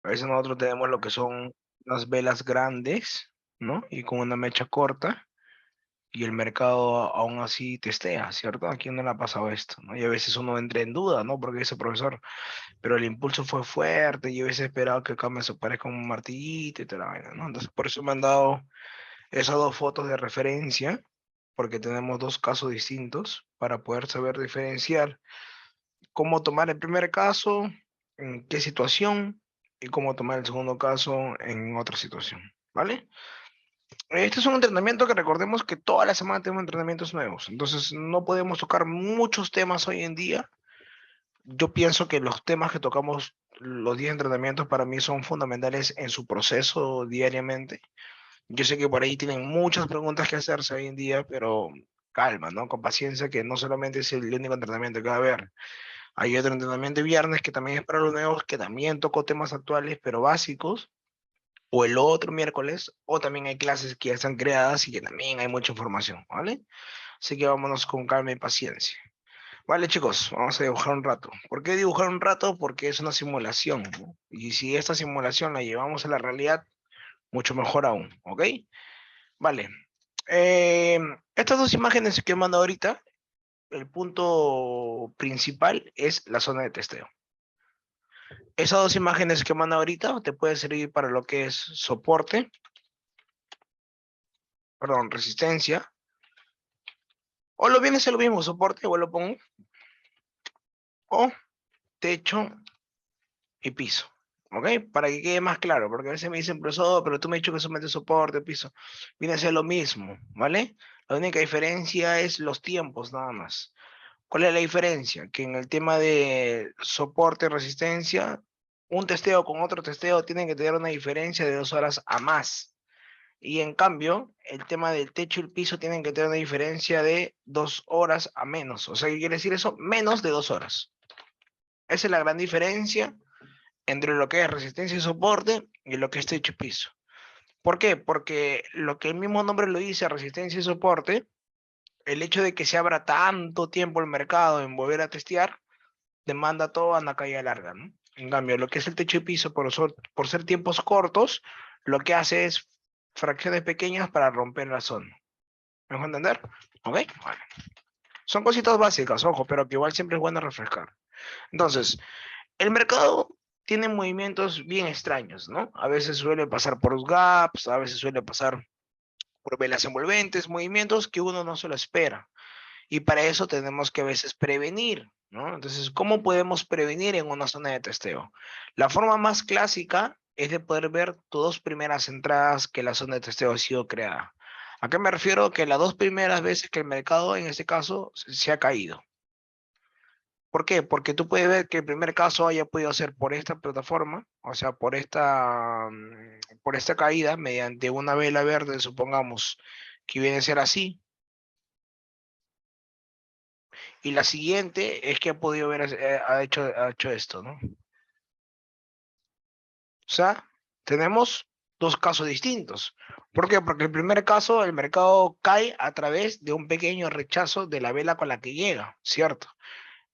A veces nosotros tenemos lo que son las velas grandes, ¿no? Y con una mecha corta, y el mercado aún así testea, ¿cierto? ¿A quién no le ha pasado esto, no? Y a veces uno entra en duda, ¿no? Porque dice, profesor, pero el impulso fue fuerte, y yo hubiese esperado que acá me se parezca un martillito y toda la vaina, ¿no? Entonces, por eso me han dado esas dos fotos de referencia, porque tenemos dos casos distintos para poder saber diferenciar cómo tomar el primer caso, en qué situación, y cómo tomar el segundo caso en otra situación, ¿vale? Este es un entrenamiento que recordemos que toda la semana tenemos entrenamientos nuevos, entonces no podemos tocar muchos temas hoy en día. Yo pienso que los temas que tocamos los 10 entrenamientos para mí son fundamentales en su proceso diariamente. Yo sé que por ahí tienen muchas preguntas que hacerse hoy en día, pero calma, ¿no? Con paciencia, que no solamente es el único entrenamiento que va a haber. Hay otro entrenamiento de viernes que también es para los nuevos, que también tocó temas actuales, pero básicos, o el otro miércoles, o también hay clases que ya están creadas y que también hay mucha información, ¿vale? Así que vámonos con calma y paciencia. Vale, chicos, vamos a dibujar un rato. ¿Por qué dibujar un rato? Porque es una simulación, ¿no? Y si esta simulación la llevamos a la realidad, mucho mejor aún, ¿ok? Vale. Eh, Estas dos imágenes que mando ahorita, el punto principal es la zona de testeo. Esas dos imágenes que mando ahorita te pueden servir para lo que es soporte, perdón, resistencia, o lo viene a ser lo mismo, soporte, o lo pongo, o techo y piso. ¿Ok? Para que quede más claro, porque a veces me dicen, profesor, pero tú me has dicho que solamente soporte, piso. Viene a ser lo mismo, ¿vale? La única diferencia es los tiempos, nada más. ¿Cuál es la diferencia? Que en el tema de soporte y resistencia, un testeo con otro testeo tienen que tener una diferencia de 2 horas a más. Y en cambio, el tema del techo y el piso tienen que tener una diferencia de 2 horas a menos. O sea, ¿qué quiere decir eso? Menos de 2 horas. Esa es la gran diferencia entre lo que es resistencia y soporte y lo que es techo y piso. ¿Por qué? Porque lo que el mismo nombre lo dice, resistencia y soporte, el hecho de que se abra tanto tiempo el mercado en volver a testear, demanda toda una caída larga, ¿no? En cambio, lo que es el techo y piso, por ser tiempos cortos, lo que hace es fracciones pequeñas para romper la zona. ¿Me dejo entender? ¿Ok? Bueno. Son cositas básicas, ojo, pero que igual siempre es bueno refrescar. Entonces, el mercado tiene movimientos bien extraños, ¿no? A veces suele pasar por los gaps, a veces suele pasar por velas envolventes, movimientos que uno no se lo espera. Y para eso tenemos que a veces prevenir, ¿no? Entonces, ¿cómo podemos prevenir en una zona de testeo? La forma más clásica es de poder ver tus dos primeras entradas que la zona de testeo ha sido creada. ¿A qué me refiero? Que las dos primeras veces que el mercado, en este caso, se ha caído. ¿Por qué? Porque tú puedes ver que el primer caso haya podido ser por esta plataforma, o sea, por esta caída mediante una vela verde, supongamos que viene a ser así. Y la siguiente es que ha podido ver, ha hecho esto, ¿no? O sea, tenemos dos casos distintos. ¿Por qué? Porque el primer caso, el mercado cae a través de un pequeño rechazo de la vela con la que llega, ¿cierto?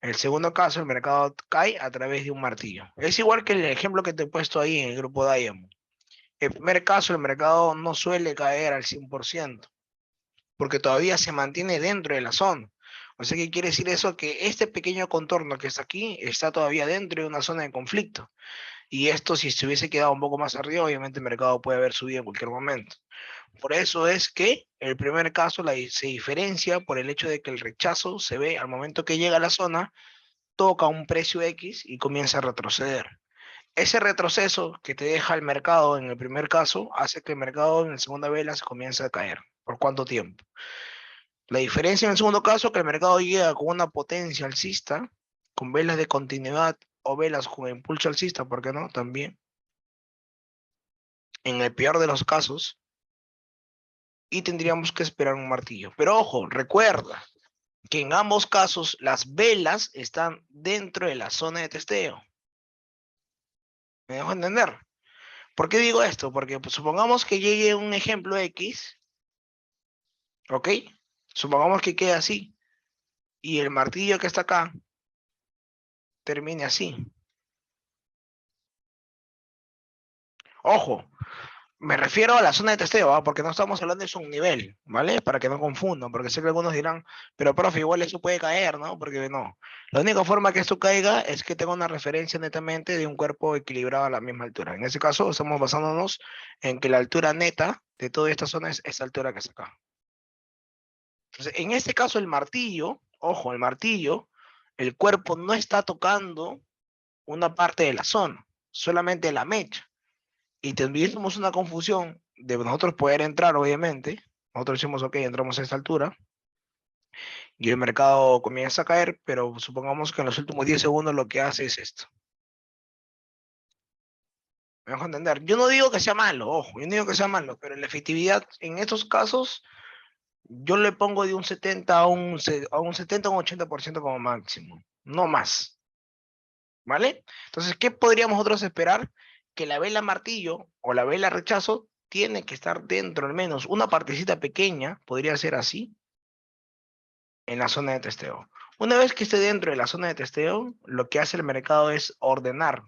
En el segundo caso, el mercado cae a través de un martillo. Es igual que el ejemplo que te he puesto ahí en el grupo Diamond. En el primer caso, el mercado no suele caer al 100%, porque todavía se mantiene dentro de la zona. O sea, ¿qué quiere decir eso? Que este pequeño contorno que está aquí está todavía dentro de una zona de conflicto. Y esto, si se hubiese quedado un poco más arriba, obviamente el mercado puede haber subido en cualquier momento. Por eso es que el primer caso se diferencia por el hecho de que el rechazo se ve al momento que llega a la zona, toca un precio X y comienza a retroceder. Ese retroceso que te deja el mercado en el primer caso hace que el mercado en la segunda vela se comience a caer. ¿Por cuánto tiempo? La diferencia en el segundo caso es que el mercado llega con una potencia alcista, con velas de continuidad o velas con impulso alcista, ¿por qué no? También, en el peor de los casos, y tendríamos que esperar un martillo. Pero ojo, recuerda que en ambos casos las velas están dentro de la zona de testeo. ¿Me dejo entender? ¿Por qué digo esto? Porque pues, supongamos que llegue un ejemplo X, ¿ok? Supongamos que quede así, y el martillo que está acá termine así. Ojo, me refiero a la zona de testeo, ¿ah? Porque no estamos hablando de un nivel, ¿vale? Para que no confundan, porque sé que algunos dirán, pero profe, igual eso puede caer, ¿no? Porque no. La única forma que esto caiga es que tenga una referencia netamente de un cuerpo equilibrado a la misma altura. En ese caso, estamos basándonos en que la altura neta de toda esta zona es esta altura que está acá. Entonces, en este caso, el martillo, ojo, el martillo, el cuerpo no está tocando una parte de la zona, solamente la mecha. Y tuviésemos una confusión de nosotros poder entrar, obviamente. Nosotros decimos, ok, entramos a esta altura y el mercado comienza a caer, pero supongamos que en los últimos 10 segundos lo que hace es esto. ¿Me dejo entender? Yo no digo que sea malo, ojo, yo no digo que sea malo, pero la efectividad en estos casos yo le pongo de un 70 a un 70 a un 80% como máximo, no más. ¿Vale? Entonces, ¿qué podríamos nosotros esperar? Que la vela martillo o la vela rechazo tiene que estar dentro al menos una partecita pequeña, podría ser así, en la zona de testeo. Una vez que esté dentro de la zona de testeo, lo que hace el mercado es ordenar.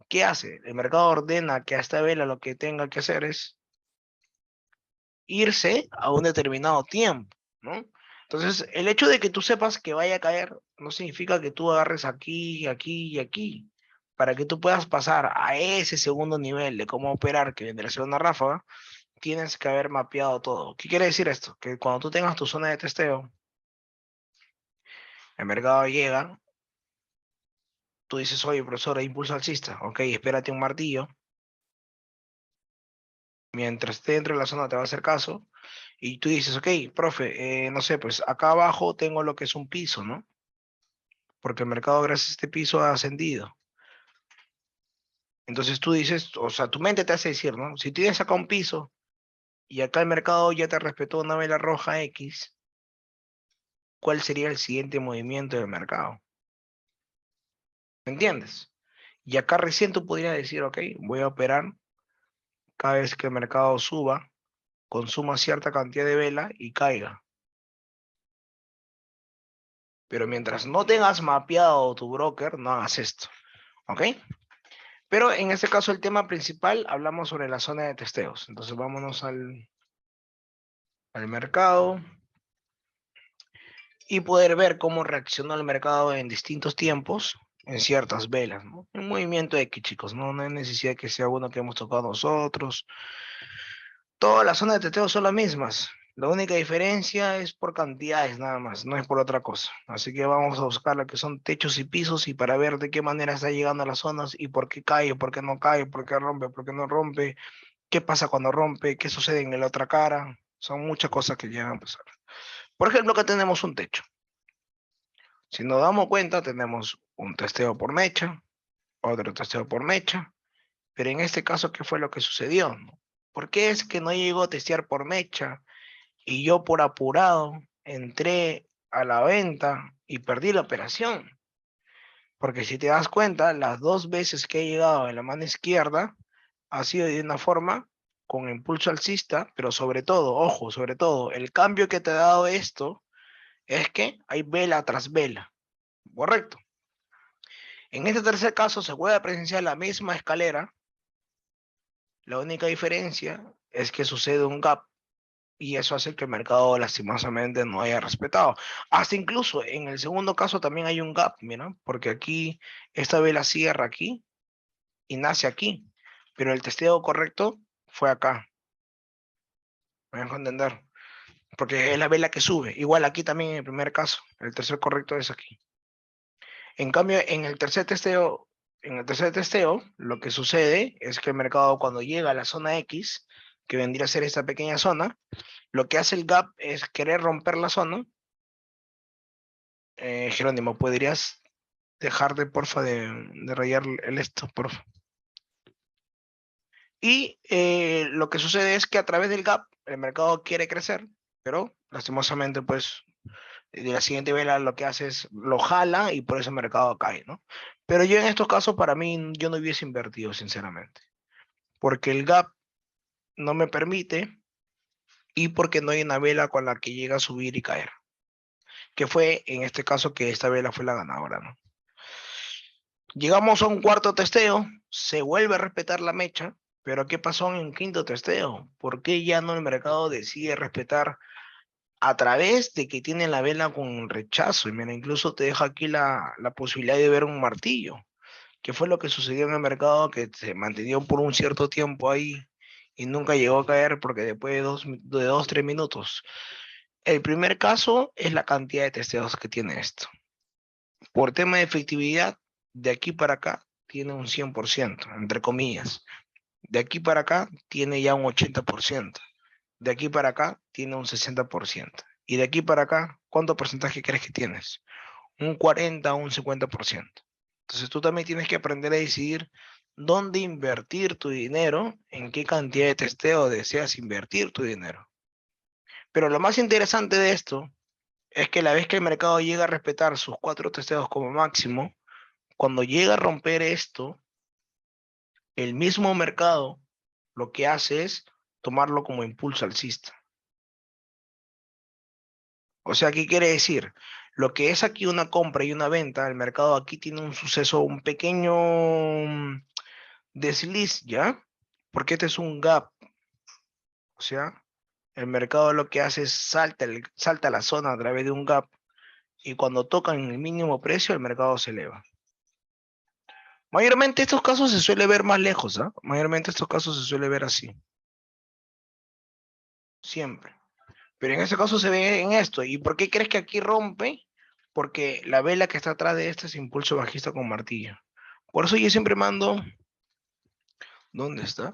¿Qué hace? El mercado ordena que a esta vela lo que tenga que hacer es irse a un determinado tiempo, ¿no? Entonces, el hecho de que tú sepas que vaya a caer no significa que tú agarres aquí, aquí y aquí. Para que tú puedas pasar a ese segundo nivel de cómo operar, que vendrá a ser una ráfaga, tienes que haber mapeado todo. ¿Qué quiere decir esto? Que cuando tú tengas tu zona de testeo, el mercado llega, tú dices, oye, profesor, hay impulso alcista. Ok, espérate un martillo. Mientras esté dentro de la zona te va a hacer caso. Y tú dices, ok, profe, no sé, pues acá abajo tengo lo que es un piso, ¿no? Porque el mercado gracias a este piso ha ascendido. Entonces tú dices, o sea, tu mente te hace decir, ¿no? Si tienes acá un piso y acá el mercado ya te respetó una vela roja X, ¿cuál sería el siguiente movimiento del mercado? ¿Me entiendes? Y acá recién tú podrías decir, ok, voy a operar cada vez que el mercado suba, consuma cierta cantidad de vela y caiga. Pero mientras no tengas mapeado tu broker, no hagas esto. ¿Ok? Pero en este caso el tema principal, hablamos sobre la zona de testeos. Entonces vámonos al mercado y poder ver cómo reaccionó el mercado en distintos tiempos en ciertas velas, ¿no? Un movimiento X, chicos, ¿no? No hay necesidad que sea uno que hemos tocado nosotros. Todas las zonas de testeo son las mismas. La única diferencia es por cantidades nada más, no es por otra cosa. Así que vamos a buscar lo que son techos y pisos y para ver de qué manera está llegando a las zonas y por qué cae, por qué no cae, por qué rompe, por qué no rompe, qué pasa cuando rompe, qué sucede en la otra cara. Son muchas cosas que llegan a pasar. Por ejemplo, que tenemos un techo. Si nos damos cuenta, tenemos un testeo por mecha, otro testeo por mecha, pero en este caso, ¿qué fue lo que sucedió? ¿Por qué es que no llegó a testear por mecha y yo por apurado entré a la venta y perdí la operación? Porque si te das cuenta, las dos veces que he llegado en la mano izquierda ha sido de una forma con impulso alcista, pero sobre todo, ojo, sobre todo, el cambio que te ha dado esto es que hay vela tras vela, ¿correcto? En este tercer caso se puede presenciar la misma escalera, la única diferencia es que sucede un gap y eso hace que el mercado lastimosamente no haya respetado. Hasta incluso en el segundo caso también hay un gap, mira, porque aquí esta vela cierra aquí y nace aquí, pero el testeo correcto fue acá. ¿Me dejo entender? Porque es la vela que sube. Igual aquí también en el primer caso, el tercer correcto es aquí. En cambio, en el tercer testeo, lo que sucede es que el mercado cuando llega a la zona X, que vendría a ser esta pequeña zona, lo que hace el gap es querer romper la zona. Jerónimo, ¿podrías dejar de, porfa, de rayar el esto, porfa? Y lo que sucede es que a través del gap el mercado quiere crecer, pero lastimosamente, pues, de la siguiente vela lo que hace es lo jala y por eso el mercado cae, ¿no? Pero yo en estos casos, para mí, yo no hubiese invertido, sinceramente, porque el gap no me permite y porque no hay una vela con la que llega a subir y caer, que fue en este caso que esta vela fue la ganadora, ¿no? Llegamos a un cuarto testeo, se vuelve a respetar la mecha, Pero ¿qué pasó en el quinto testeo? ¿Por qué ya no el mercado decide respetar a través de que tiene la vela con rechazo? Y mira, incluso te deja aquí la posibilidad de ver un martillo, que fue lo que sucedió en el mercado, que se mantenía por un cierto tiempo ahí y nunca llegó a caer porque después de 2, 3 minutos. El primer caso es la cantidad de testeos que tiene esto. Por tema de efectividad, de aquí para acá tiene un 100%, entre comillas. De aquí para acá tiene ya un 80%. De aquí para acá tiene un 60%. Y de aquí para acá, ¿cuánto porcentaje crees que tienes? Un 40 o un 50%. Entonces tú también tienes que aprender a decidir dónde invertir tu dinero, en qué cantidad de testeo deseas invertir tu dinero. Pero lo más interesante de esto es que la vez que el mercado llega a respetar sus 4 testeos como máximo, cuando llega a romper esto, el mismo mercado lo que hace es tomarlo como impulso alcista. O sea, ¿qué quiere decir? Lo que es aquí una compra y una venta, el mercado aquí tiene un suceso, un pequeño desliz, ¿ya? Porque este es un gap. O sea, el mercado lo que hace es salta la zona a través de un gap y cuando tocan el mínimo precio, el mercado se eleva. Mayormente estos casos se suele ver más lejos, ¿ah? Mayormente estos casos se suele ver así. Siempre. Pero en este caso se ve en esto. ¿Y por qué crees que aquí rompe? Porque la vela que está atrás de este es impulso bajista con martillo. Por eso yo siempre mando... ¿Dónde está?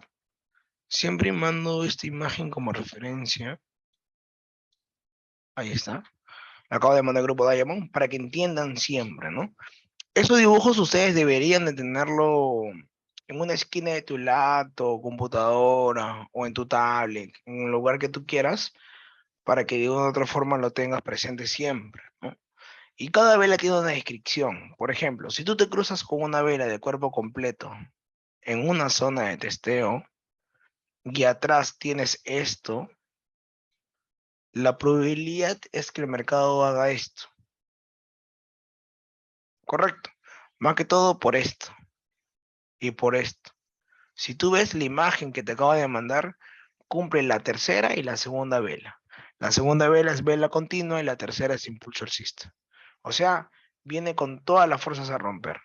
Siempre mando esta imagen como referencia. Ahí está. Acabo de mandar al grupo Diamond para que entiendan siempre, ¿no? Esos dibujos ustedes deberían de tenerlo en una esquina de tu laptop, computadora o en tu tablet, en un lugar que tú quieras, para que de una u otra forma lo tengas presente siempre, ¿no? Y cada vela tiene una descripción. Por ejemplo, si tú te cruzas con una vela de cuerpo completo en una zona de testeo y atrás tienes esto, la probabilidad es que el mercado haga esto. Correcto. Más que todo por esto y por esto. Si tú ves la imagen que te acabo de mandar, cumple la tercera y la segunda vela. La segunda vela es vela continua y la tercera es impulso alcista. O sea, viene con todas las fuerzas a romper.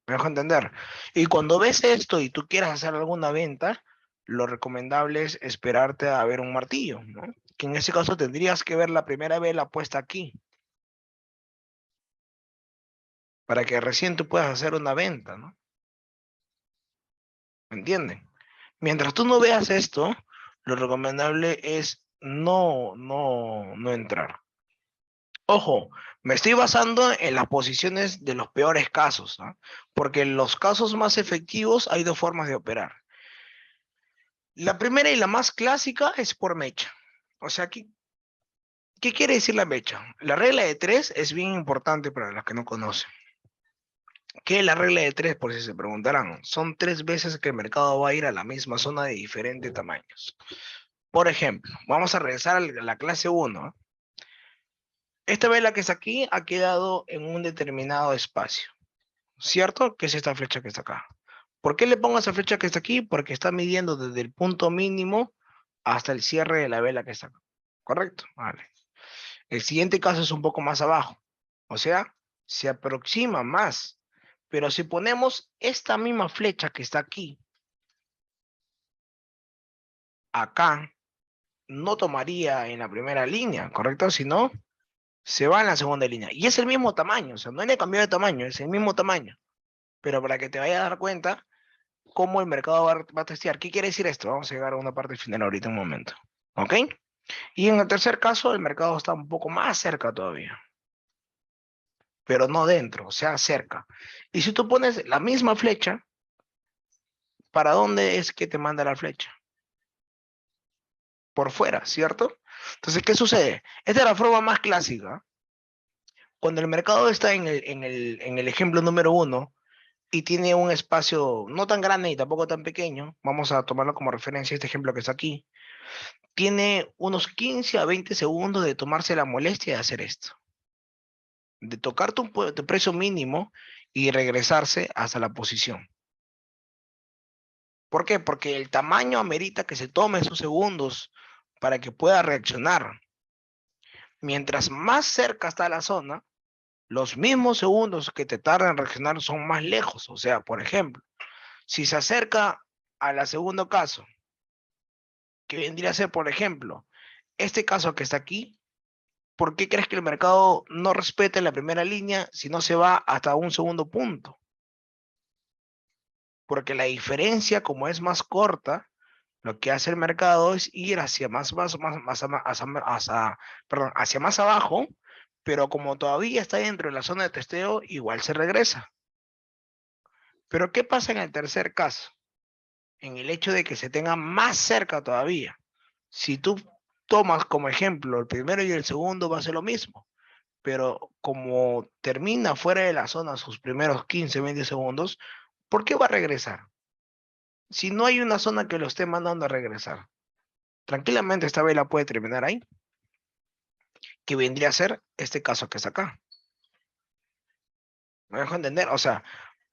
¿Me dejo entender? Y cuando ves esto y tú quieras hacer alguna venta, lo recomendable es esperarte a ver un martillo, ¿no? Que en ese caso tendrías que ver la primera vela puesta aquí, para que recién tú puedas hacer una venta, ¿no? ¿Me entienden? Mientras tú no veas esto, lo recomendable es no entrar. Ojo, me estoy basando en las posiciones de los peores casos, ¿no? Porque en los casos más efectivos hay dos formas de operar. La primera y la más clásica es por mecha. O sea, ¿qué quiere decir la mecha? La regla de 3 es bien importante para los que no conocen. ¿Qué es la regla de 3? Por si se preguntarán. Son 3 veces que el mercado va a ir a la misma zona de diferentes tamaños. Por ejemplo, vamos a regresar a la clase 1. Esta vela que está aquí ha quedado en un determinado espacio, ¿cierto? Que es esta flecha que está acá. ¿Por qué le pongo esa flecha que está aquí? Porque está midiendo desde el punto mínimo hasta el cierre de la vela que está acá. ¿Correcto? Vale. El siguiente caso es un poco más abajo. O sea, se aproxima más. Pero si ponemos esta misma flecha que está aquí, acá, no tomaría en la primera línea, ¿correcto? Sino se va en la segunda línea. Y es el mismo tamaño, o sea, no le cambió de tamaño, es el mismo tamaño. Pero para que te vayas a dar cuenta cómo el mercado va a testear. ¿Qué quiere decir esto? Vamos a llegar a una parte final ahorita un momento. ¿Ok? Y en el tercer caso, el mercado está un poco más cerca todavía. Pero no dentro, o sea, cerca. Y si tú pones la misma flecha, ¿para dónde es que te manda la flecha? Por fuera, ¿cierto? Entonces, ¿qué sucede? Esta es la forma más clásica. Cuando el mercado está en el ejemplo número 1 y tiene un espacio no tan grande y tampoco tan pequeño, vamos a tomarlo como referencia este ejemplo que está aquí, tiene unos 15 a 20 segundos de tomarse la molestia de hacer esto, de tocar tu precio mínimo y regresarse hasta la posición. ¿Por qué? Porque el tamaño amerita que se tome esos segundos para que pueda reaccionar. Mientras más cerca está la zona, los mismos segundos que te tardan en reaccionar son más lejos. O sea, por ejemplo, si se acerca a la segundo caso, que vendría a ser, por ejemplo, este caso que está aquí, ¿por qué crees que el mercado no respeta la primera línea si no se va hasta un segundo punto? Porque la diferencia, como es más corta, lo que hace el mercado es ir hacia hacia más abajo, pero como todavía está dentro de la zona de testeo, igual se regresa. Pero ¿qué pasa en el tercer caso? En el hecho de que se tenga más cerca todavía. Si tú tomas como ejemplo el primero y el segundo, va a ser lo mismo. Pero como termina fuera de la zona sus primeros 15, 20 segundos, ¿por qué va a regresar? Si no hay una zona que lo esté mandando a regresar. Tranquilamente esta vela puede terminar ahí, que vendría a ser este caso que está acá. ¿Me dejo entender? O sea,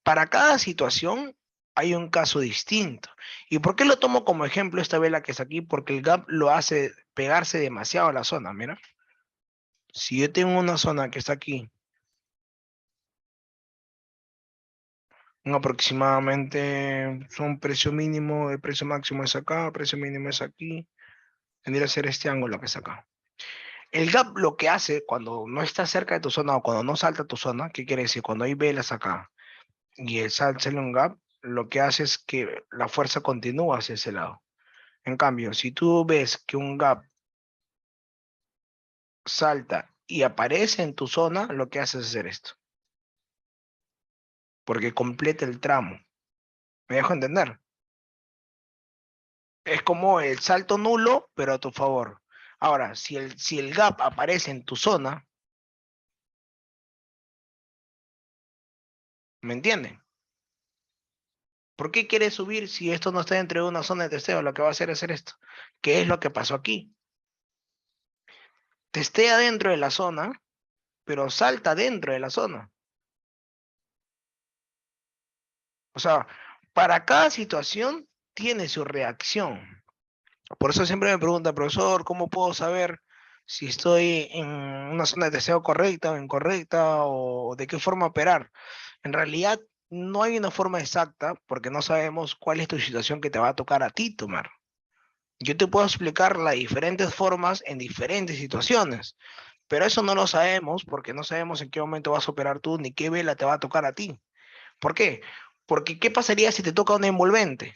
para cada situación hay un caso distinto. ¿Y por qué lo tomo como ejemplo esta vela que está aquí? Porque el gap lo hace pegarse demasiado a la zona, mira. Si yo tengo una zona que está aquí, aproximadamente son precio mínimo, el precio máximo es acá, precio mínimo es aquí, tendría que ser este ángulo que está acá. El gap lo que hace cuando no está cerca de tu zona o cuando no salta tu zona, ¿qué quiere decir? Cuando hay velas acá y el sale un gap, lo que hace es que la fuerza continúa hacia ese lado. En cambio, si tú ves que un gap salta y aparece en tu zona, lo que hace es hacer esto, porque completa el tramo. ¿Me dejo entender? Es como el salto nulo, pero a tu favor. Ahora, si el gap aparece en tu zona, ¿me entienden? ¿Por qué quieres subir si esto no está dentro de una zona de testeo? Lo que va a hacer es hacer esto. ¿Qué es lo que pasó aquí? Testea dentro de la zona, pero salta dentro de la zona. O sea, para cada situación tiene su reacción. Por eso siempre me preguntan, profesor, ¿cómo puedo saber si estoy en una zona de testeo correcta o incorrecta o de qué forma operar? En realidad no hay una forma exacta porque no sabemos cuál es tu situación que te va a tocar a ti tomar. Yo te puedo explicar las diferentes formas en diferentes situaciones, pero eso no lo sabemos porque no sabemos en qué momento vas a operar tú ni qué vela te va a tocar a ti. ¿Por qué? Porque ¿qué pasaría si te toca una envolvente?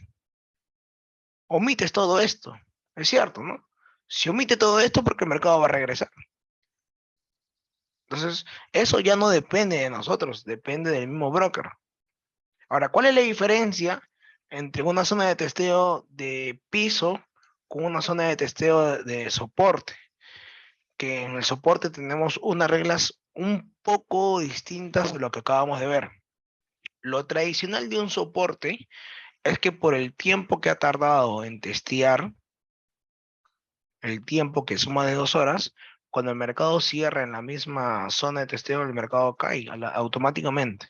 Omites todo esto, es cierto, ¿no? Si omite todo esto porque el mercado va a regresar. Entonces, eso ya no depende de nosotros, depende del mismo broker. Ahora, ¿cuál es la diferencia entre una zona de testeo de piso con una zona de testeo de soporte? Que en el soporte tenemos unas reglas un poco distintas de lo que acabamos de ver. Lo tradicional de un soporte es que por el tiempo que ha tardado en testear, el tiempo que suma de 2 horas, cuando el mercado cierra en la misma zona de testeo, el mercado cae automáticamente.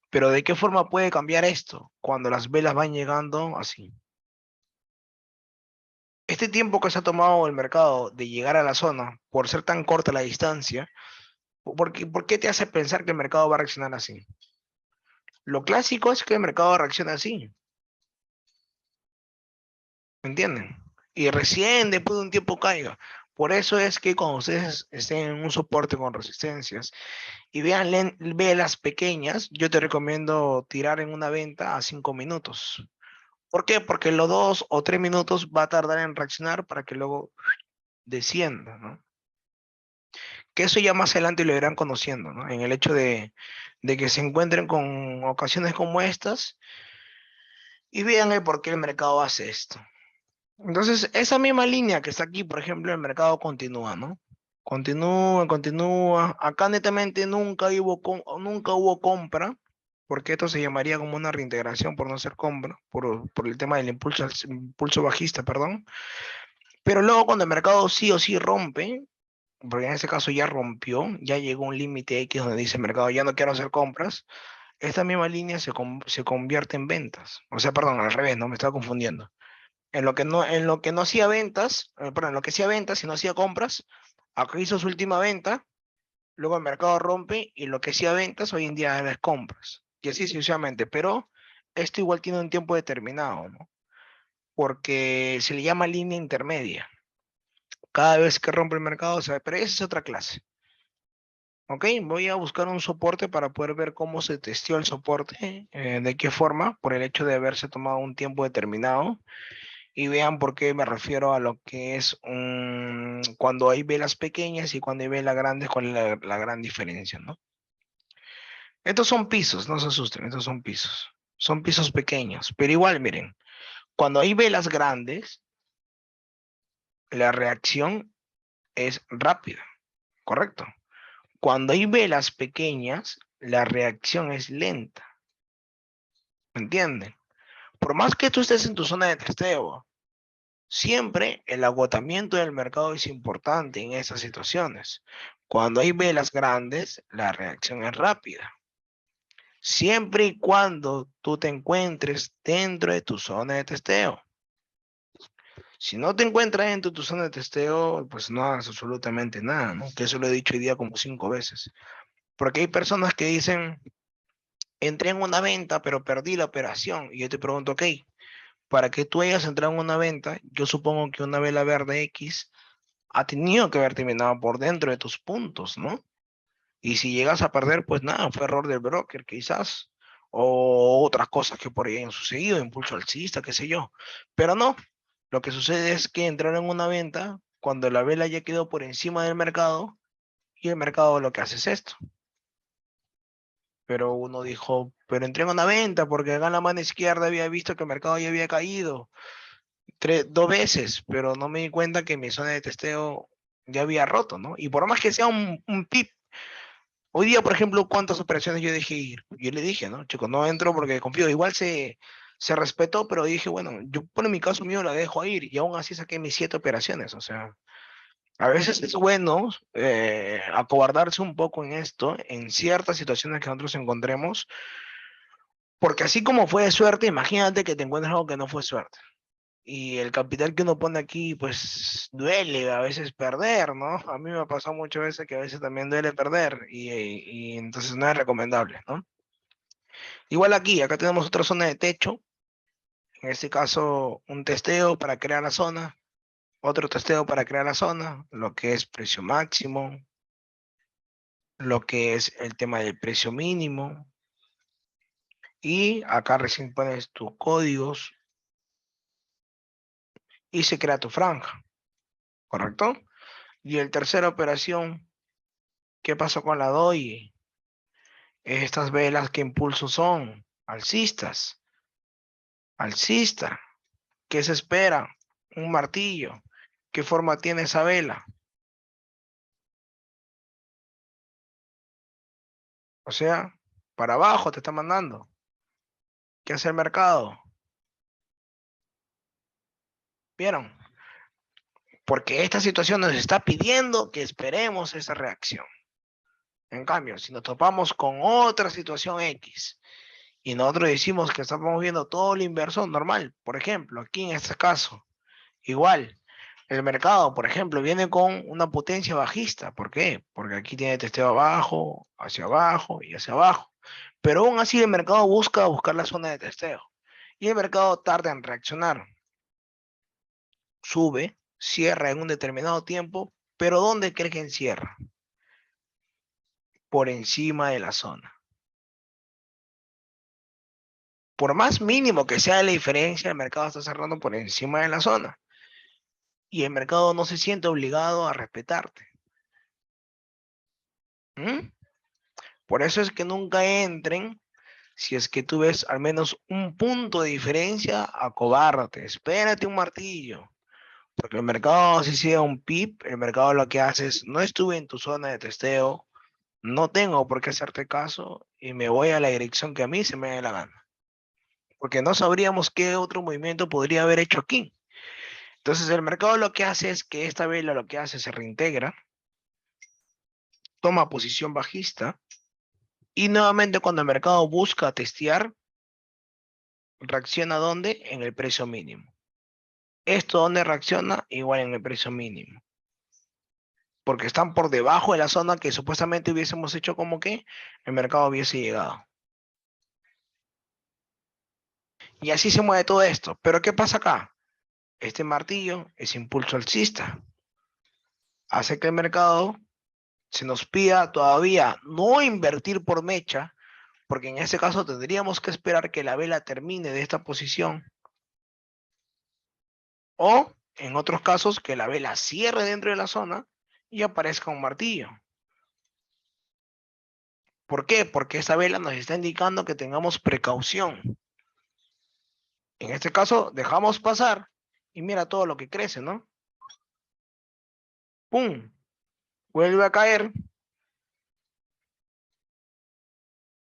Pero ¿de qué forma puede cambiar esto? Cuando las velas van llegando así. Este tiempo que se ha tomado el mercado de llegar a la zona, por ser tan corta la distancia, ¿por qué te hace pensar que el mercado va a reaccionar así? Lo clásico es que el mercado reacciona así, ¿me entienden? Y recién después de un tiempo caiga. Por eso es que cuando ustedes estén en un soporte con resistencias y vean velas pequeñas, yo te recomiendo tirar en una venta a 5 minutos. ¿Por qué? Porque los 2 o 3 minutos va a tardar en reaccionar para que luego descienda, ¿no? Que eso ya más adelante lo irán conociendo, ¿no? En el hecho de que se encuentren con ocasiones como estas y vean el por qué el mercado hace esto. Entonces, esa misma línea que está aquí, por ejemplo, el mercado continúa, ¿no? Continúa, continúa. Acá netamente nunca hubo compra, porque esto se llamaría como una reintegración por no ser compra, por el tema del impulso bajista, perdón. Pero luego cuando el mercado sí o sí rompe, porque en este caso ya rompió, ya llegó un límite X donde dice el mercado, ya no quiero hacer compras, esta misma línea se convierte en ventas. O sea, perdón, al revés, no me estaba confundiendo. En lo que no hacía ventas, perdón, en lo que hacía ventas y no hacía compras, acá hizo su última venta, luego el mercado rompe y lo que hacía ventas hoy en día es compras. Y así sucesivamente, pero esto igual tiene un tiempo determinado, ¿no? Porque se le llama línea intermedia. Cada vez que rompe el mercado, pero esa es otra clase. Ok, voy a buscar un soporte para poder ver cómo se testeó el soporte, de qué forma, por el hecho de haberse tomado un tiempo determinado. Y vean por qué me refiero a lo que es cuando hay velas pequeñas y cuando hay velas grandes, cuál es la gran diferencia, ¿no? Estos son pisos, no se asusten, estos son pisos. Son pisos pequeños, pero igual, miren, cuando hay velas grandes, la reacción es rápida, ¿correcto? Cuando hay velas pequeñas, la reacción es lenta, ¿me entienden? Por más que tú estés en tu zona de testeo, siempre el agotamiento del mercado es importante en esas situaciones. Cuando hay velas grandes, la reacción es rápida. Siempre y cuando tú te encuentres dentro de tu zona de testeo. Si no te encuentras dentro de tu zona de testeo, pues no hagas absolutamente nada, ¿no? Que eso lo he dicho hoy día como 5 veces. Porque hay personas que dicen, entré en una venta, pero perdí la operación. Y yo te pregunto, ok, para que tú hayas entrado en una venta, yo supongo que una vela verde X ha tenido que haber terminado por dentro de tus puntos, ¿no? Y si llegas a perder, pues nada, fue error del broker quizás, o otras cosas que por ahí han sucedido, impulso alcista, qué sé yo. Pero no, lo que sucede es que entraron en una venta cuando la vela ya quedó por encima del mercado y el mercado lo que hace es esto. Pero uno dijo, pero entré en una venta porque acá en la mano izquierda había visto que el mercado ya había caído 2 veces, pero no me di cuenta que mi zona de testeo ya había roto, ¿no? Y por más que sea un pip, hoy día, por ejemplo, ¿cuántas operaciones yo dejé ir? Yo le dije, ¿no? Chicos, no entro porque confío. Igual se respetó, pero dije, bueno, yo por mi caso mío la dejo ir y aún así saqué mis 7 operaciones. O sea, a veces es bueno acobardarse un poco en esto, en ciertas situaciones que nosotros encontremos, porque así como fue de suerte, imagínate que te encuentres algo que no fue suerte. Y el capital que uno pone aquí, pues duele a veces perder, ¿no? A mí me ha pasado muchas veces que a veces también duele perder y entonces no es recomendable, ¿no? Igual aquí, acá tenemos otra zona de techo, en este caso un testeo para crear la zona, otro testeo para crear la zona, lo que es precio máximo, lo que es el tema del precio mínimo, y acá recién pones tus códigos y se crea tu franja, ¿correcto? Y el tercera operación, ¿qué pasó con la DOI? Estas velas, ¿qué impulsos son? Alcistas. Alcista. ¿Qué se espera? Un martillo. ¿Qué forma tiene esa vela? O sea, para abajo te está mandando. ¿Qué hace el mercado? ¿Vieron? Porque esta situación nos está pidiendo que esperemos esa reacción. En cambio, si nos topamos con otra situación X y nosotros decimos que estamos viendo todo lo inverso normal, por ejemplo, aquí en este caso, igual, el mercado, por ejemplo, viene con una potencia bajista. ¿Por qué? Porque aquí tiene testeo abajo y hacia abajo. Pero aún así el mercado buscar la zona de testeo. Y el mercado tarda en reaccionar. Sube, cierra en un determinado tiempo, pero ¿dónde cree que encierra? Por encima de la zona. Por más mínimo que sea la diferencia, el mercado está cerrando por encima de la zona. Y el mercado no se siente obligado a respetarte. ¿Mm? Por eso es que nunca entren. Si es que tú ves al menos un punto de diferencia, acobárdate, espérate un martillo. Porque el mercado, si sea un PIB, el mercado lo que hace es, no estuve en tu zona de testeo, no tengo por qué hacerte caso y me voy a la dirección que a mí se me dé la gana. Porque no sabríamos qué otro movimiento podría haber hecho aquí. Entonces el mercado lo que hace es que esta vela lo que hace se reintegra, toma posición bajista Y nuevamente cuando el mercado busca testear, ¿reacciona dónde? En el precio mínimo. ¿Esto dónde reacciona? Igual en el precio mínimo. Porque están por debajo de la zona que supuestamente hubiésemos hecho como que el mercado hubiese llegado. Y así se mueve todo esto. Pero ¿qué pasa acá? Este martillo es impulso alcista. Hace que el mercado se nos pida todavía no invertir por mecha, porque en este caso tendríamos que esperar que la vela termine de esta posición, o en otros casos que la vela cierre dentro de la zona y aparezca un martillo. ¿Por qué? Porque esta vela nos está indicando que tengamos precaución. En este caso dejamos pasar y mira todo lo que crece, ¿no? ¡Pum! Vuelve a caer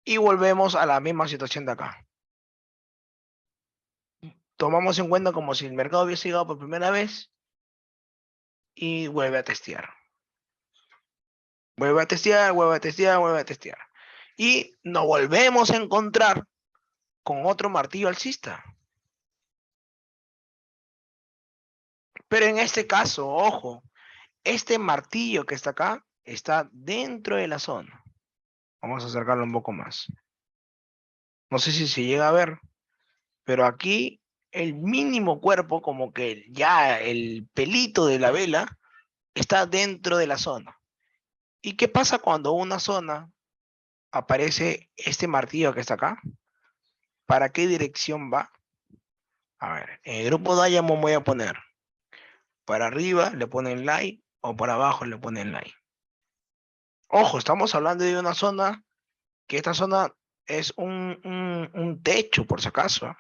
y volvemos a la misma situación de acá. Tomamos en cuenta como si el mercado hubiese llegado por primera vez y vuelve a testear. Vuelve a testear, vuelve a testear, vuelve a testear. Y nos volvemos a encontrar con otro martillo alcista. Pero en este caso, ojo, este martillo que está acá está dentro de la zona. Vamos a acercarlo un poco más. No sé si se llega a ver, pero aquí el mínimo cuerpo, como que ya el pelito de la vela, está dentro de la zona. ¿Y qué pasa cuando una zona aparece este martillo que está acá? ¿Para qué dirección va? A ver, en el grupo Diamond voy a poner para arriba le ponen like o para abajo le ponen like. Ojo, estamos hablando de una zona que esta zona es un techo, por si acaso, ¿eh?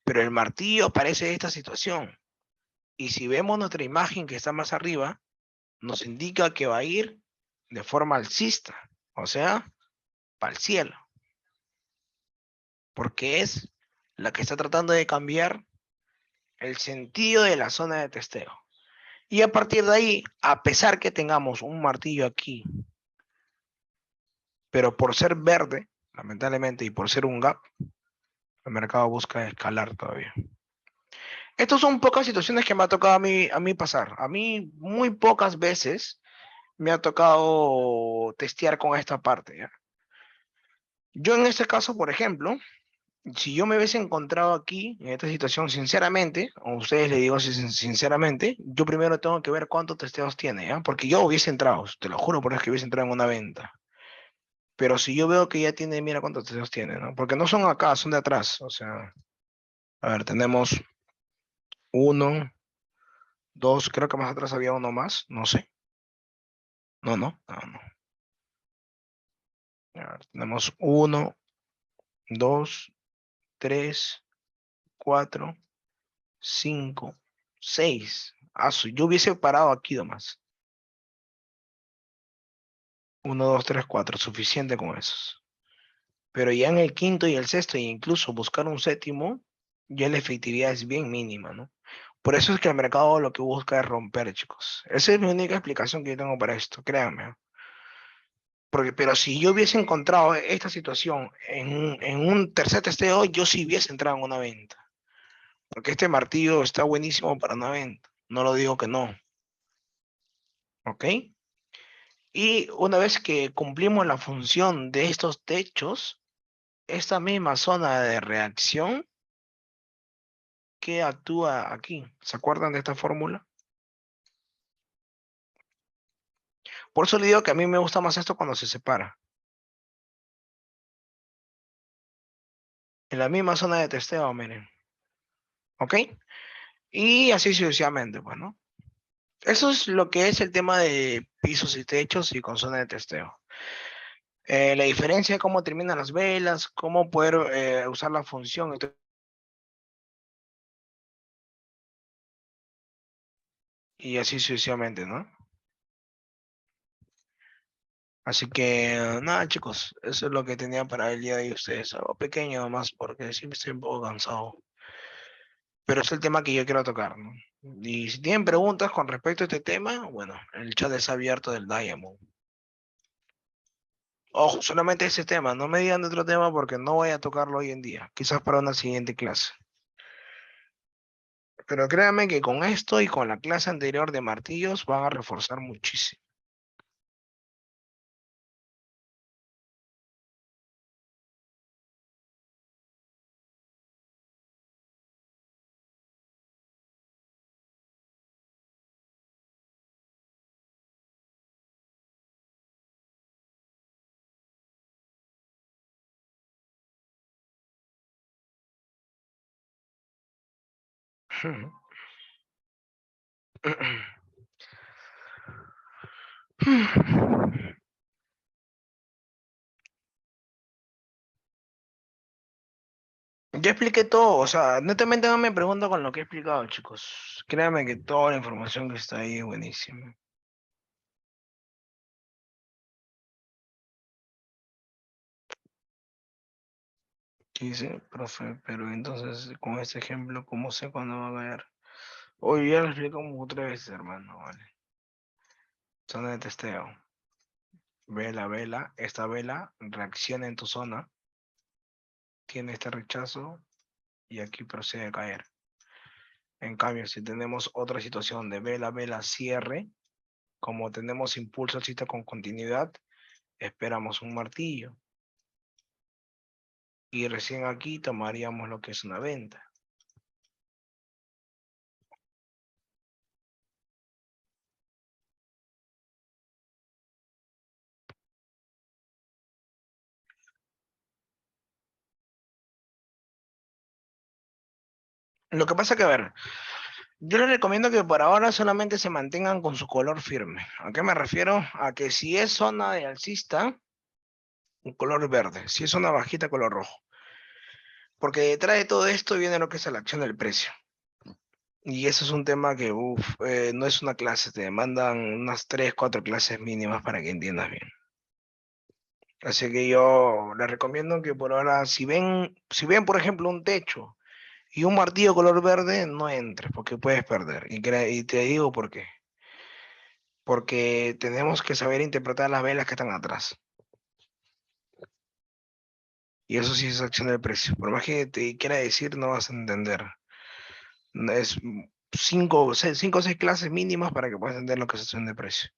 Pero el martillo aparece en esta situación. Y si vemos nuestra imagen que está más arriba, nos indica que va a ir de forma alcista, o sea, para el cielo. Porque es la que está tratando de cambiar el sentido de la zona de testeo. Y a partir de ahí, a pesar que tengamos un martillo aquí, pero por ser verde, lamentablemente, y por ser un gap, el mercado busca escalar todavía. Estas son pocas situaciones que me ha tocado a mí pasar. A mí muy pocas veces me ha tocado testear con esta parte, ¿ya? Yo en este caso, por ejemplo, si yo me hubiese encontrado aquí, en esta situación, sinceramente, o ustedes le digo sinceramente, yo primero tengo que ver cuántos testeos tiene, ¿ya? Porque yo hubiese entrado, te lo juro por eso que hubiese entrado en una venta. Pero si yo veo que ya tiene, mira cuántos testeos tiene, ¿no? Porque no son acá, son de atrás. O sea, a ver, tenemos uno, dos, creo que más atrás había uno más, no sé. No. A ver, tenemos uno, dos, tres, cuatro, cinco, seis. Yo hubiese parado aquí nomás. Uno, dos, tres, cuatro, suficiente con esos. Pero ya en el quinto y el sexto, e incluso buscar un séptimo, ya la efectividad es bien mínima, ¿no? Por eso es que el mercado lo que busca es romper, chicos. Esa es mi única explicación que yo tengo para esto, créanme. Porque, pero si yo hubiese encontrado esta situación en un tercer testeo, yo sí hubiese entrado en una venta. Porque este martillo está buenísimo para una venta. No lo digo que no. ¿Ok? Y una vez que cumplimos la función de estos techos, esta misma zona de reacción que actúa aquí. ¿Se acuerdan de esta fórmula? Por eso le digo que a mí me gusta más esto cuando se separa. En la misma zona de testeo, miren. ¿Ok? Y así sucesivamente, pues, ¿no? Eso es lo que es el tema de pisos y techos y con zona de testeo. La diferencia de cómo terminan las velas, cómo poder usar la función y así sucesivamente, ¿no? Así que nada, chicos, eso es lo que tenía para el día de hoy ustedes. Algo pequeño nomás porque siempre estoy un poco cansado. Pero es el tema que yo quiero tocar, ¿no? Y si tienen preguntas con respecto a este tema, bueno, el chat está abierto del Diamond. Ojo, solamente ese tema, no me digan de otro tema porque no voy a tocarlo hoy en día, quizás para una siguiente clase. Pero créanme que con esto y con la clase anterior de martillos van a reforzar muchísimo. Ya expliqué todo, o sea, netamente no me pregunto con lo que he explicado, chicos. Créanme que toda la información que está ahí es buenísima. ¿Qué dice, profe? Pero entonces, con este ejemplo, ¿cómo sé cuándo va a caer? Oye, ya lo explico como 3 veces, hermano, vale. Zona de testeo. Vela, esta vela reacciona en tu zona, tiene este rechazo y aquí procede a caer. En cambio, si tenemos otra situación de vela, cierre, como tenemos impulso alcista con continuidad, esperamos un martillo. Y recién aquí tomaríamos lo que es una venta. Lo que pasa que, a ver, yo les recomiendo que por ahora solamente se mantengan con su color firme. ¿A qué me refiero? A que si es zona de alcista, un color verde. Si es zona bajita, color rojo. Porque detrás de todo esto viene lo que es la acción del precio. Y eso es un tema que, no es una clase, te demandan unas 3, 4 clases mínimas para que entiendas bien. Así que yo les recomiendo que por ahora, si ven por ejemplo un techo y un martillo color verde, no entres porque puedes perder. Y te digo por qué. Porque tenemos que saber interpretar las velas que están atrás. Y eso sí es acción del precio. Por más que te quiera decir, no vas a entender. Es 5 o 6 clases mínimas para que puedas entender lo que es acción de precio.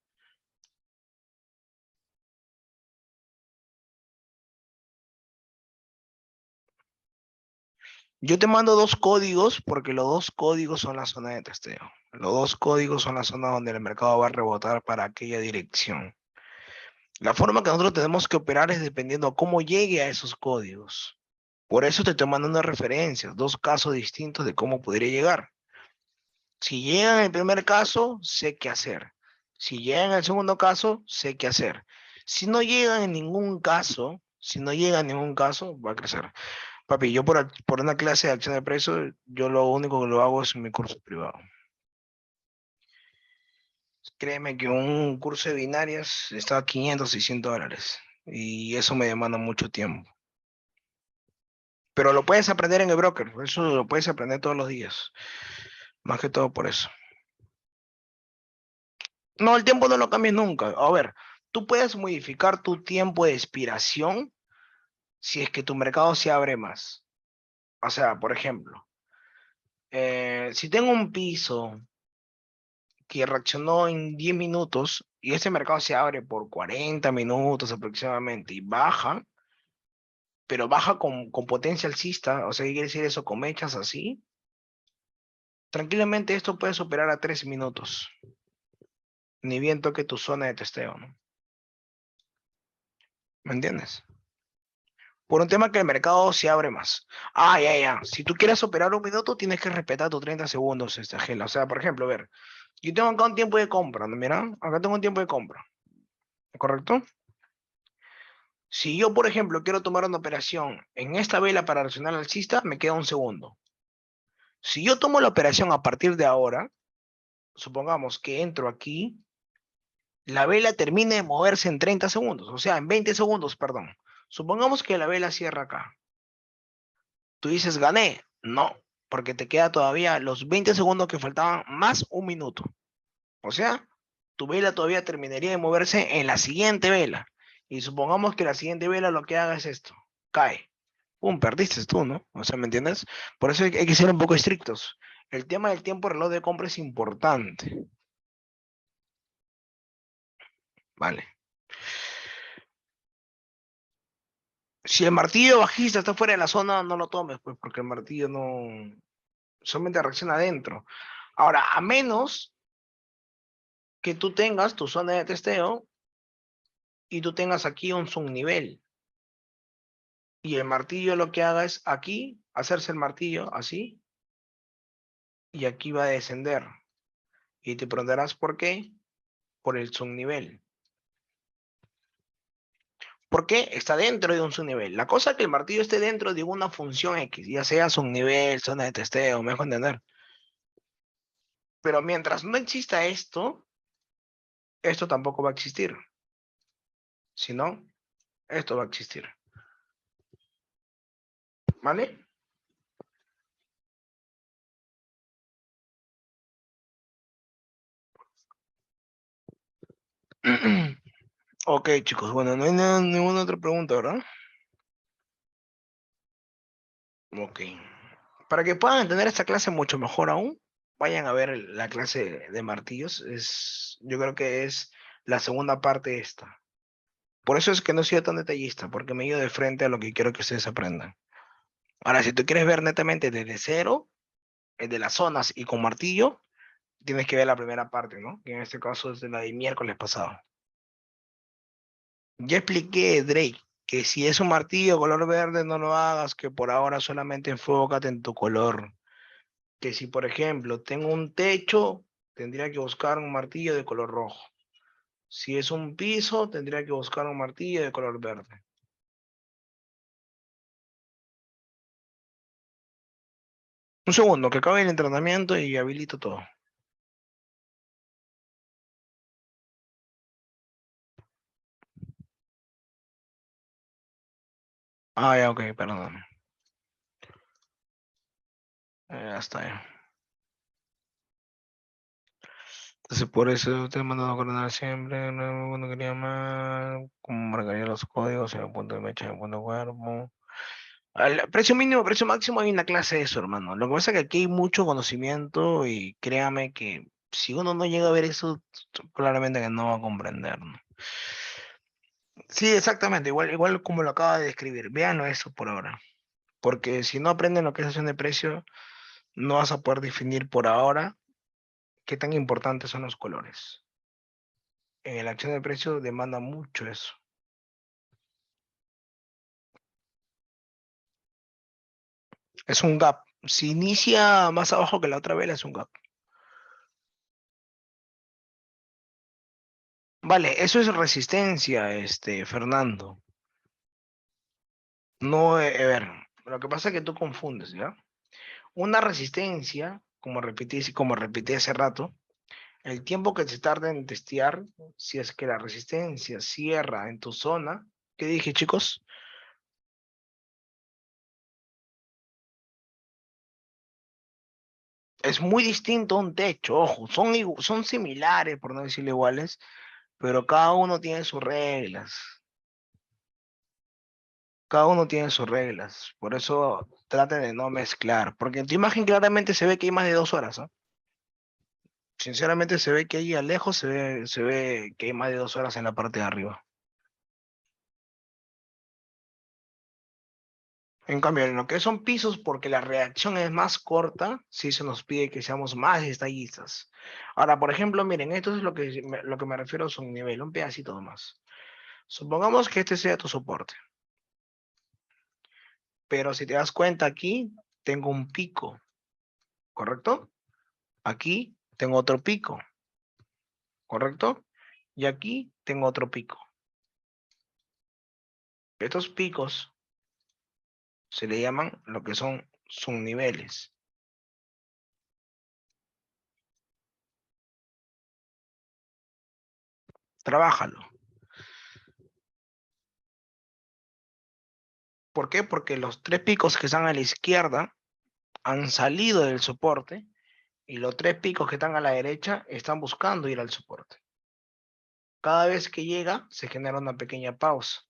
Yo te mando 2 códigos porque los 2 códigos son la zona de testeo. Los 2 códigos son la zona donde el mercado va a rebotar para aquella dirección. La forma que nosotros tenemos que operar es dependiendo a cómo llegue a esos códigos. Por eso te estoy mandando referencias, 2 casos distintos de cómo podría llegar. Si llega en el primer caso, sé qué hacer. Si llega en el segundo caso, sé qué hacer. Si no llega en ningún caso, va a crecer. Papi, yo por una clase de acción de precio, yo lo único que lo hago es en mi curso privado. Créeme que un curso de binarias está a 500, $600 y eso me demanda mucho tiempo. Pero lo puedes aprender en el broker, eso lo puedes aprender todos los días. Más que todo por eso. No, el tiempo no lo cambies nunca. A ver, tú puedes modificar tu tiempo de expiración si es que tu mercado se abre más. O sea, por ejemplo, si tengo un piso que reaccionó en 10 minutos y ese mercado se abre por 40 minutos aproximadamente y baja, pero baja con potencia alcista, o sea, ¿qué quiere decir eso? Con mechas así. Tranquilamente esto puedes operar a 3 minutos, ni bien toque tu zona de testeo, ¿no? ¿Me entiendes? Por un tema que el mercado se abre más. Ya. Si tú quieres operar un minuto, tienes que respetar tus 30 segundos, Gela. O sea, por ejemplo, a ver, yo tengo acá un tiempo de compra, ¿no? Mira, acá tengo un tiempo de compra, ¿correcto? Si yo, por ejemplo, quiero tomar una operación en esta vela para reaccionar alcista, me queda un segundo. Si yo tomo la operación a partir de ahora, supongamos que entro aquí, la vela termine de moverse en 30 segundos, o sea, en 20 segundos, perdón. Supongamos que la vela cierra acá. Tú dices, gané. No, porque te queda todavía los 20 segundos que faltaban más un minuto. O sea, tu vela todavía terminaría de moverse en la siguiente vela. Y supongamos que la siguiente vela lo que haga es esto. Cae. ¡Pum! Perdiste tú, ¿no? O sea, ¿me entiendes? Por eso hay que ser un poco estrictos. El tema del tiempo reloj de compra es importante. Vale. Si el martillo bajista está fuera de la zona, no lo tomes, pues, porque el martillo no... solamente reacciona adentro. Ahora, a menos que tú tengas tu zona de testeo y tú tengas aquí un subnivel. Y el martillo lo que haga es aquí, hacerse el martillo así, y aquí va a descender. Y te preguntarás por qué. Por el subnivel. ¿Por qué? Está dentro de un subnivel. La cosa es que el martillo esté dentro de una función X, ya sea subnivel, zona de testeo, me dejo entender. Pero mientras no exista esto tampoco va a existir. Si no, esto va a existir. ¿Vale? Ok, chicos, bueno, no hay ninguna otra pregunta, ¿verdad? Ok. Para que puedan entender esta clase mucho mejor aún, vayan a ver la clase de martillos. Yo creo que es la segunda parte de esta. Por eso es que no he sido tan detallista, porque me he ido de frente a lo que quiero que ustedes aprendan. Ahora, si tú quieres ver netamente desde cero, el de las zonas y con martillo, tienes que ver la primera parte, ¿no? Que en este caso es de la de miércoles pasado. Ya expliqué, Drake, que si es un martillo color verde, no lo hagas, que por ahora solamente enfócate en tu color. Que si, por ejemplo, tengo un techo, tendría que buscar un martillo de color rojo. Si es un piso, tendría que buscar un martillo de color verde. Un segundo, que acabe el entrenamiento y habilito todo. Ah, ya, ok, perdón. Ya está, ya. Entonces, por eso te he mandado a coordinar siempre. No, cuando quería más, como marcaría los códigos en el punto de mecha, en el punto de cuerpo. Al precio mínimo, precio máximo, hay una clase de eso, hermano. Lo que pasa es que aquí hay mucho conocimiento y créame que si uno no llega a ver eso, claramente que no va a comprender, ¿no? Sí, exactamente, igual como lo acaba de describir. Véanlo eso por ahora. Porque si no aprenden lo que es acción de precio, no vas a poder definir por ahora qué tan importantes son los colores. En la acción de precio demanda mucho eso. Es un gap. Si inicia más abajo que la otra vela, es un gap. Vale, eso es resistencia, Fernando. No, a ver, lo que pasa es que tú confundes, ¿ya? Una resistencia, como repetí hace rato, el tiempo que se tarda en testear, si es que la resistencia cierra en tu zona, ¿qué dije, chicos? Es muy distinto a un techo, ojo, son similares, por no decirlo iguales, pero cada uno tiene sus reglas. Cada uno tiene sus reglas. Por eso traten de no mezclar. Porque en tu imagen claramente se ve que hay más de 2 horas, ¿no? Sinceramente se ve que ahí a lejos se ve que hay más de 2 horas en la parte de arriba. En cambio, en lo que son pisos, porque la reacción es más corta, sí se nos pide que seamos más detallistas. Ahora, por ejemplo, miren, esto es lo que me refiero a su nivel, un pedacito más. Supongamos que este sea tu soporte, pero si te das cuenta aquí, tengo un pico, ¿correcto? Aquí tengo otro pico, ¿correcto? Y aquí tengo otro pico. Estos picos se le llaman lo que son subniveles. Trabájalo. ¿Por qué? Porque los 3 picos que están a la izquierda han salido del soporte y los 3 picos que están a la derecha están buscando ir al soporte. Cada vez que llega, se genera una pequeña pausa.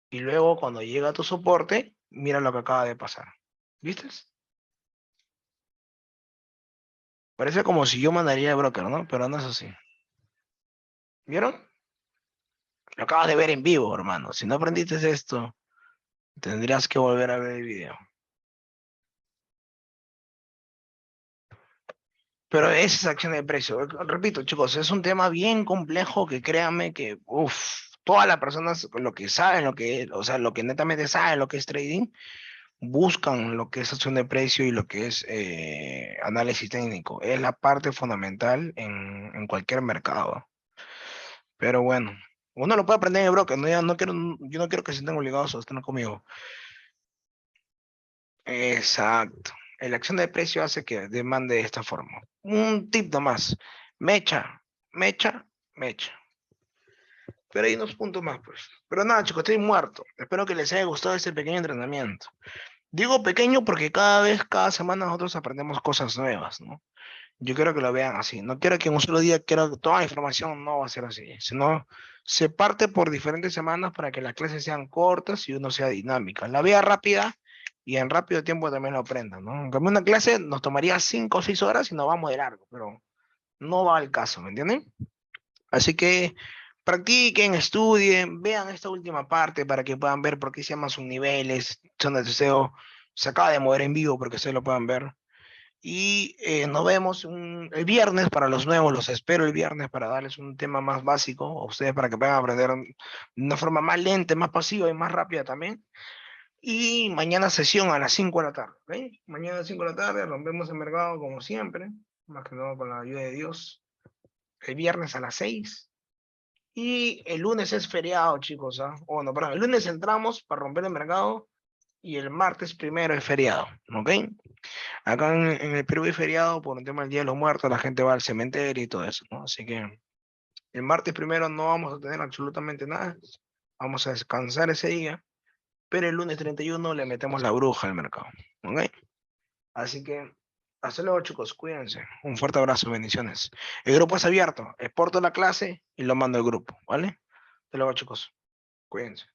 Y luego, cuando llega a tu soporte, mira lo que acaba de pasar. ¿Viste? Parece como si yo mandaría el broker, ¿no? Pero no es así. ¿Vieron? Lo acabas de ver en vivo, hermano. Si no aprendiste esto, tendrías que volver a ver el video. Pero esa es acción de precio. Repito, chicos, es un tema bien complejo que créanme que, todas las personas lo que saben, o sea, lo que netamente saben lo que es trading, buscan lo que es acción de precio y lo que es análisis técnico. Es la parte fundamental en cualquier mercado. Pero bueno, uno lo puede aprender en el broker. No, yo no quiero que se estén obligados a estar conmigo. Exacto. La acción de precio hace que demande de esta forma. Un tip nomás. Mecha, mecha, mecha. Pero hay unos puntos más, pues. Pero nada, chicos, estoy muerto. Espero que les haya gustado este pequeño entrenamiento. Digo pequeño porque cada semana nosotros aprendemos cosas nuevas, ¿no? Yo quiero que lo vean así. No quiero que en un solo día quiera toda la información, no va a ser así. Sino se parte por diferentes semanas para que las clases sean cortas y uno sea dinámica. La vea rápida y en rápido tiempo también lo aprenda, ¿no? En cambio, una clase nos tomaría 5 o 6 horas y nos vamos de largo, pero no va al caso, ¿me entienden? Así que practiquen, estudien, vean esta última parte para que puedan ver por qué se llaman sus niveles, son de deseo. Se acaba de mover en vivo porque ustedes lo puedan ver. Y nos vemos el viernes para los nuevos, los espero el viernes para darles un tema más básico a ustedes para que puedan aprender de una forma más lenta, más pasiva y más rápida también. Y mañana sesión a las 5 de la tarde, ¿ok? Mañana a las 5 de la tarde rompemos el mercado como siempre, más que nada con la ayuda de Dios. El viernes a las 6. Y el lunes es feriado, chicos, ¿ah? Bueno, perdón, el lunes entramos para romper el mercado y el martes primero es feriado, ¿ok? Acá en el Perú es feriado por un tema del Día de los Muertos, la gente va al cementerio y todo eso, ¿no? Así que el martes primero no vamos a tener absolutamente nada, vamos a descansar ese día, pero el lunes 31 le metemos la bruja al mercado, ¿ok? Así que hasta luego, chicos, cuídense. Un fuerte abrazo, bendiciones. El grupo es abierto, exporto la clase y lo mando al grupo, ¿vale? Hasta luego, chicos, cuídense.